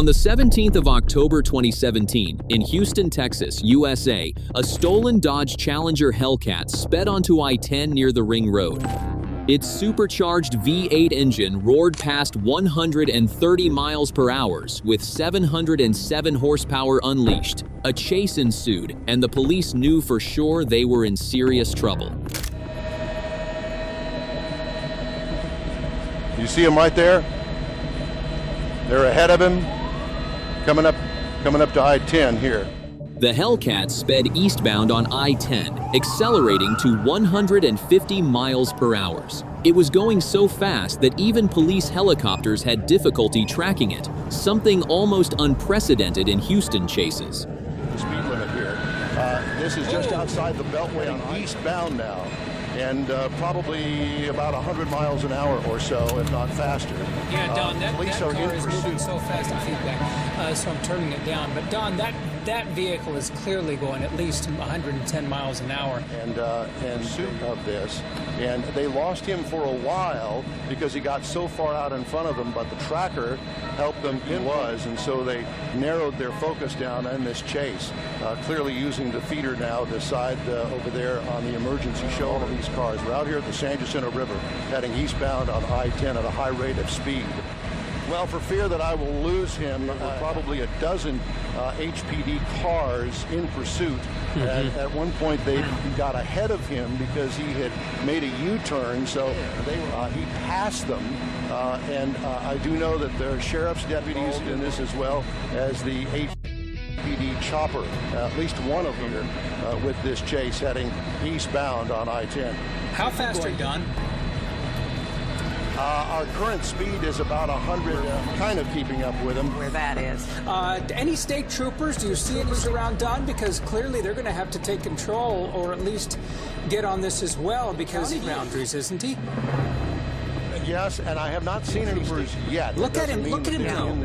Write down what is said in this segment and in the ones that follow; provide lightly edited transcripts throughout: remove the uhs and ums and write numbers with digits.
On the 17th of October 2017, in Houston, Texas, USA, a stolen Dodge Challenger Hellcat sped onto I-10 near the Ring Road. Its supercharged V8 engine roared past 130 miles per hour with 707 horsepower unleashed. A chase ensued, and the police knew for sure they were in serious trouble. You see him right there? They're ahead of him, coming up to I-10 here. The Hellcat sped eastbound on I-10, accelerating to 150 miles per hour. It was going so fast that even police helicopters had difficulty tracking it, something almost unprecedented in Houston chases. The speed limit here. This is just outside the Beltway on eastbound now, and probably about 100 miles an hour or so, if not faster. Yeah, Don, that police car are in is pursuit. moving so fast in feedback, so I'm turning it down. But Don, that vehicle is clearly going at least 110 miles an hour. And pursuit of this, and they lost him for a while because he got so far out in front of them, but the tracker helped them pinpoint, and so they narrowed their focus down in this chase, clearly using the feeder now to side over there on the emergency shoulder. These cars are out here at the San Jacinto River, heading eastbound on I-10 at a high rate of speed. Well, for fear that I will lose him, probably a dozen HPD cars in pursuit. At one point, they got ahead of him because he had made a U-turn, so he passed them. And I do know that there are sheriff's deputies in this as well as the HPD chopper, at least one of them with this chase heading eastbound on I-10. How fast are you, Don? Our current speed is about 100, kind of keeping up with him. Where that is. Any state troopers, do you see any around, Don? Because clearly they're going to have to take control or at least get on this as well because of boundaries, isn't he? Yes, and I have not seen any troopers yet. Look at him go.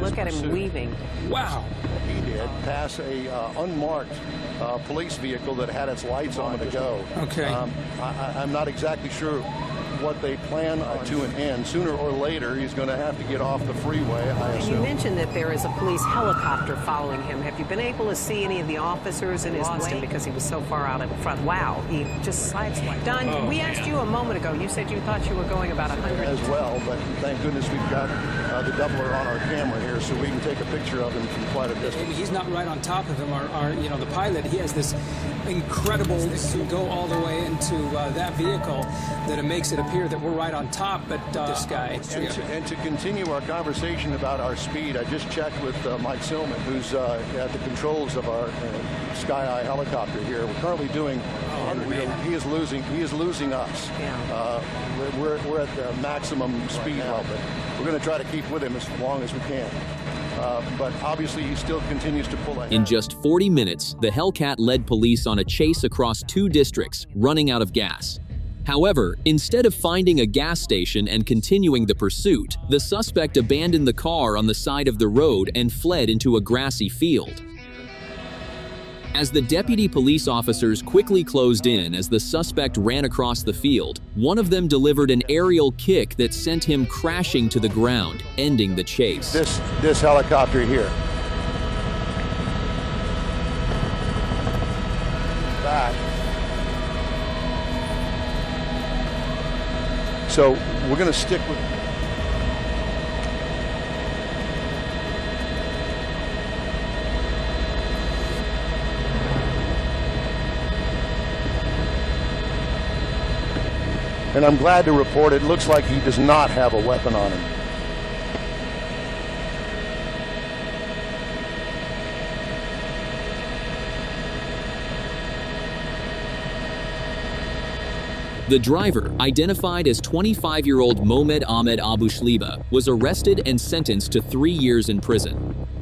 Look at him weaving. Wow. He did pass a unmarked police vehicle that had its lights on to go. Okay. I'm not exactly sure what they plan to an end. Sooner or later, he's going to have to get off the freeway, I assume. You mentioned that there is a police helicopter following him. Have you been able to see any of the officers in his way? Because he was so far out in front. Wow, he just sideswiped. Don, we asked you a moment ago. You said you thought you were going about 100. As well, but thank goodness we've got the doubler on our camera here, so we can take a picture of him from quite a distance. Maybe he's not right on top of him. The pilot, he has this incredible, can go all the way into that vehicle that it makes it appear that we're right on top, but this guy. And to continue our conversation about our speed, I just checked with Mike Silman, who's at the controls of our Sky Eye helicopter here. We're currently doing, he is losing us. Yeah. We're at the maximum speed level. We're going to try to keep with him as long as we can. But obviously he still continues to pull ahead. In just 40 minutes, the Hellcat led police on a chase across 2 districts, running out of gas. However, instead of finding a gas station and continuing the pursuit, the suspect abandoned the car on the side of the road and fled into a grassy field. As the deputy police officers quickly closed in as the suspect ran across the field, one of them delivered an aerial kick that sent him crashing to the ground, ending the chase. This helicopter here. Back. So we're going to stick with. And I'm glad to report it looks like he does not have a weapon on him. The driver, identified as 25-year-old Mohamed Ahmed Abu Shliba, was arrested and sentenced to 3 years in prison.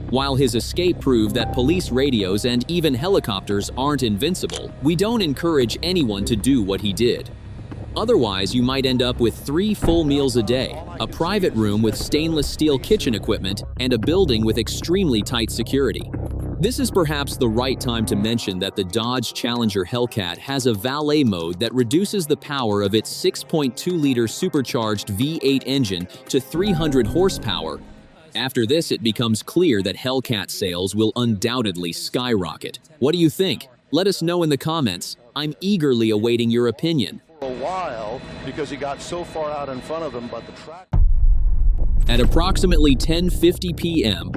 While his escape proved that police radios and even helicopters aren't invincible, we don't encourage anyone to do what he did. Otherwise, you might end up with 3 full meals a day, a private room with stainless steel kitchen equipment, and a building with extremely tight security. This is perhaps the right time to mention that the Dodge Challenger Hellcat has a valet mode that reduces the power of its 6.2-liter supercharged V8 engine to 300 horsepower. After this, it becomes clear that Hellcat sales will undoubtedly skyrocket. What do you think? Let us know in the comments. I'm eagerly awaiting your opinion. For a while, because he got so far out in front of them, but the track... At approximately 10:50 p.m.,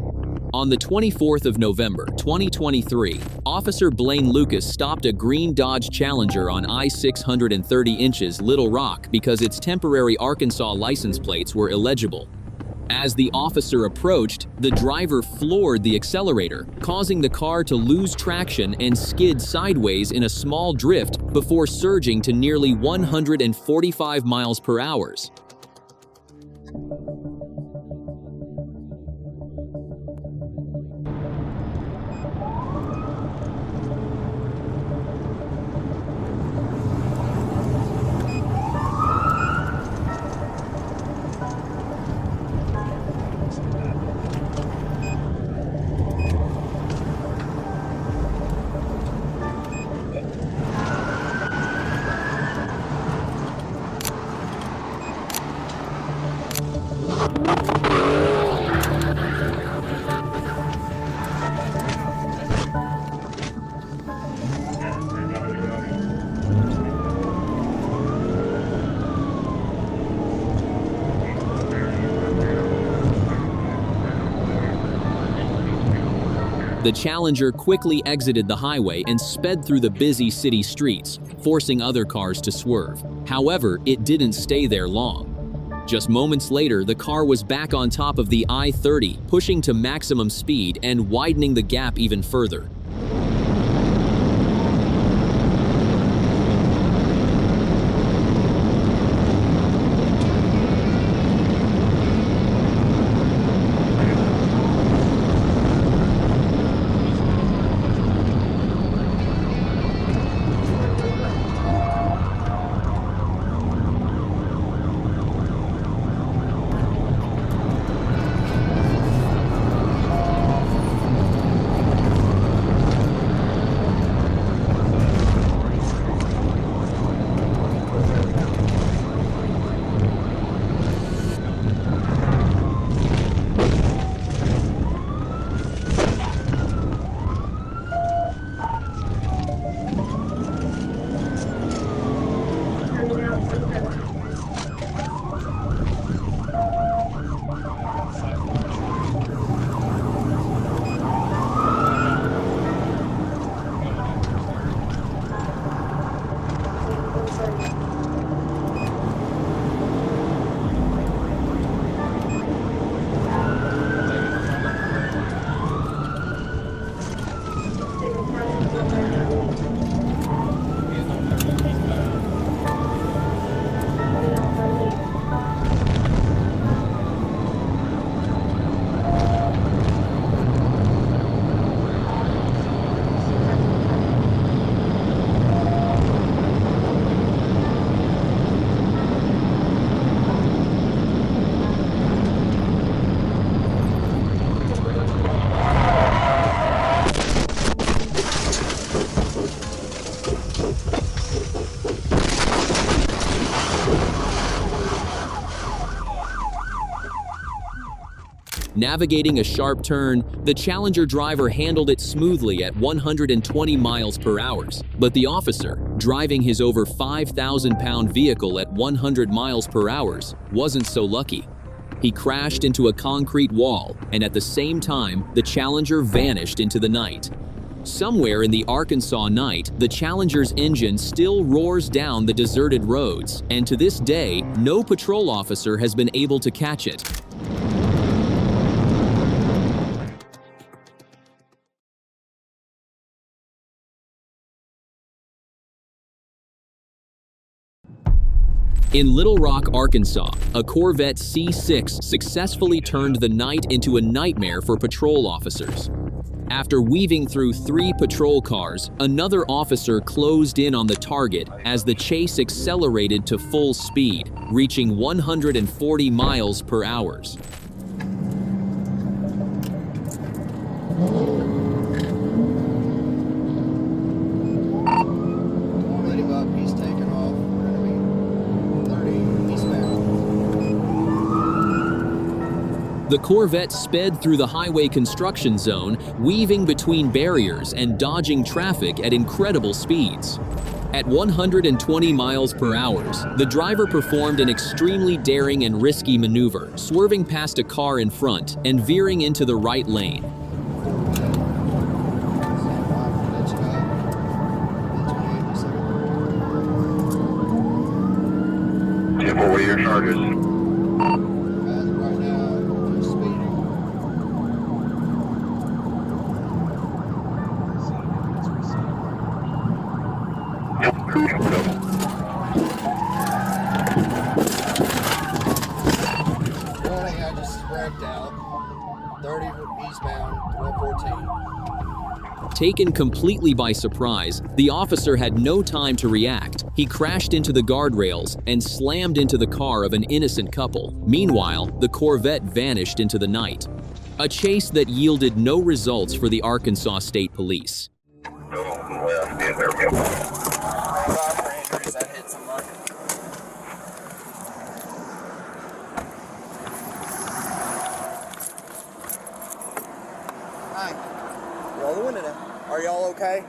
on the 24th of November, 2023, Officer Blaine Lucas stopped a green Dodge Challenger on I-630 inches Little Rock because its temporary Arkansas license plates were illegible. As the officer approached, the driver floored the accelerator, causing the car to lose traction and skid sideways in a small drift before surging to nearly 145 miles per hour. The Challenger quickly exited the highway and sped through the busy city streets, forcing other cars to swerve. However, it didn't stay there long. Just moments later, the car was back on top of the I-30, pushing to maximum speed and widening the gap even further. Navigating a sharp turn, the Challenger driver handled it smoothly at 120 miles per hour, but the officer, driving his over 5,000-pound vehicle at 100 miles per hour, wasn't so lucky. He crashed into a concrete wall, and at the same time, the Challenger vanished into the night. Somewhere in the Arkansas night, the Challenger's engine still roars down the deserted roads, and to this day, no patrol officer has been able to catch it. In Little Rock, Arkansas, a Corvette C6 successfully turned the night into a nightmare for patrol officers. After weaving through 3 patrol cars, another officer closed in on the target as the chase accelerated to full speed, reaching 140 miles per hour. He's taking off. We're going to be 30 eastbound. The Corvette sped through the highway construction zone, weaving between barriers and dodging traffic at incredible speeds. At 120 miles per hour, the driver performed an extremely daring and risky maneuver, swerving past a car in front and veering into the right lane. What are your charges? Right now, just speeding. Warning, I just wrecked out. 30 eastbound, 114. Taken completely by surprise, the officer had no time to react. He crashed into the guardrails and slammed into the car of an innocent couple. Meanwhile, the Corvette vanished into the night. A chase that yielded no results for the Arkansas State Police. Hi. Roll the window down. Are y'all okay?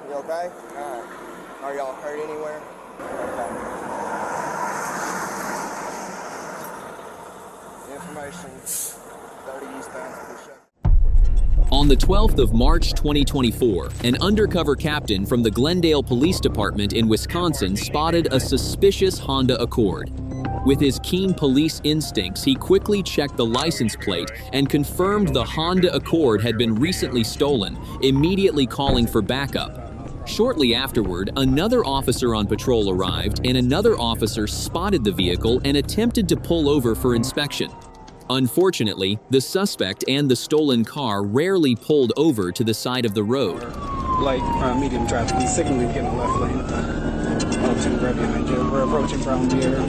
You okay? Alright. Are y'all hurt anywhere? Okay. Information 30 eastbound for the show. On the 12th of March 2024, an undercover captain from the Glendale Police Department in Wisconsin spotted a suspicious Honda Accord. With his keen police instincts, he quickly checked the license plate and confirmed the Honda Accord had been recently stolen, immediately calling for backup. Shortly afterward, another officer on patrol arrived, and another officer spotted the vehicle and attempted to pull over for inspection. Unfortunately, the suspect and the stolen car rarely pulled over to the side of the road. Light medium traffic. He's signaling to get in the left lane. Right behind you. We're approaching Brown Deer.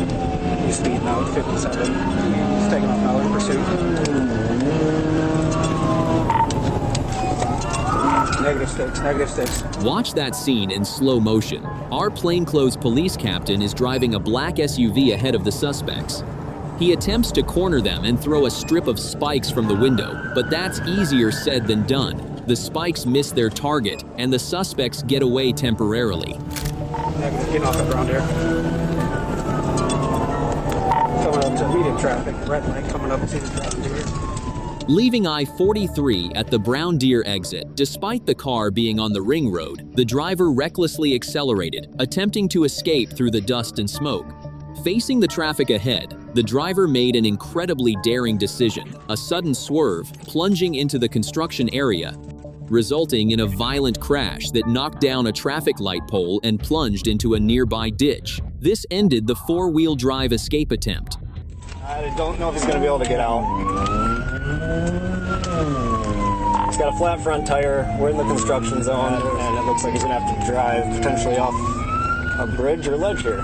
He's speeding now at 57. He's taking off now in pursuit. Negative six. Watch that scene in slow motion. Our plainclothes police captain is driving a black SUV ahead of the suspects. He attempts to corner them and throw a strip of spikes from the window, but that's easier said than done. The spikes miss their target, and the suspects get away temporarily. Negative, getting off at Brown Deer. Coming up to medium traffic. Red light coming up to Brown Deer. Leaving I-43 at the Brown Deer exit, despite the car being on the ring road, the driver recklessly accelerated, attempting to escape through the dust and smoke. Facing the traffic ahead, the driver made an incredibly daring decision, a sudden swerve, plunging into the construction area, resulting in a violent crash that knocked down a traffic light pole and plunged into a nearby ditch. This ended the four-wheel drive escape attempt. I don't know if he's going to be able to get out. He's got a flat front tire. We're in the construction zone, and it looks like he's going to have to drive potentially off a bridge or ledge here.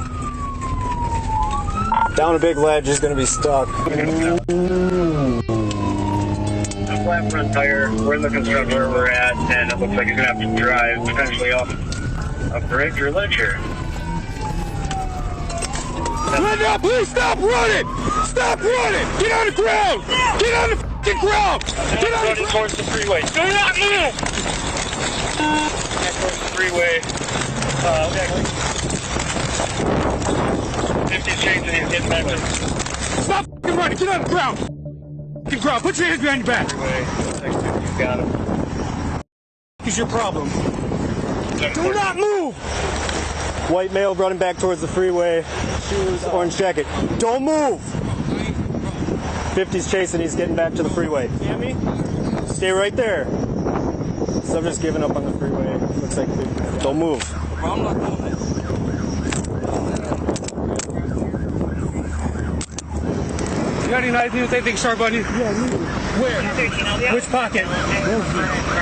Down a big ledge, he's going to be stuck. A flat front tire. We're in the construction where we're at, and it looks like he's going to have to drive potentially off a bridge or ledge here. Linda, please stop running! Stop running! Get on the ground! Get on the f***ing ground! Get on the ground! Towards the freeway. Do not move! Towards the freeway. 50's changing and getting back to... Stop f***ing running! Get on the ground! F***ing ground! Put your hands behind your back! Freeway. Next to you, got him. What's your problem? Do not move! White male running back towards the freeway. Shoes, orange jacket. Don't move! 50's chasing, he's getting back to the freeway. See me? Stay right there. Subject's giving up on the freeway. Looks like 50. Don't move. I'm not moving. You got any knives with anything sharp on you? Yeah, where? Which pocket?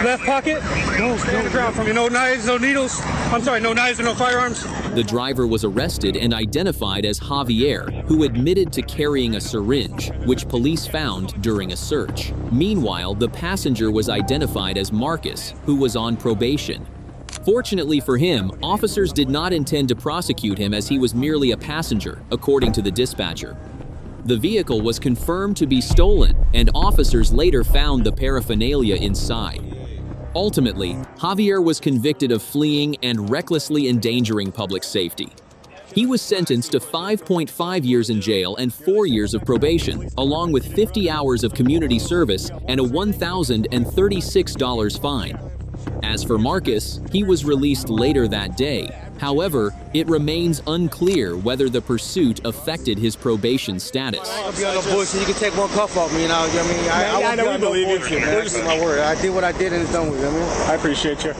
Left pocket? No, stay on the ground from you. No knives, no needles. I'm sorry, no knives and no firearms. The driver was arrested and identified as Javier, who admitted to carrying a syringe, which police found during a search. Meanwhile, the passenger was identified as Marcus, who was on probation. Fortunately for him, officers did not intend to prosecute him as he was merely a passenger, according to the dispatcher. The vehicle was confirmed to be stolen, and officers later found the paraphernalia inside. Ultimately, Javier was convicted of fleeing and recklessly endangering public safety. He was sentenced to 5.5 years in jail and 4 years of probation, along with 50 hours of community service and a $1,036 fine. As for Marcus, he was released later that day. However, it remains unclear whether the pursuit affected his probation status. I'll be on no bullshit. You can take one cuff off me, you know what I mean? I know we believe you, man. This is my word. I did what I did and it's done with, you know what I mean? I appreciate you.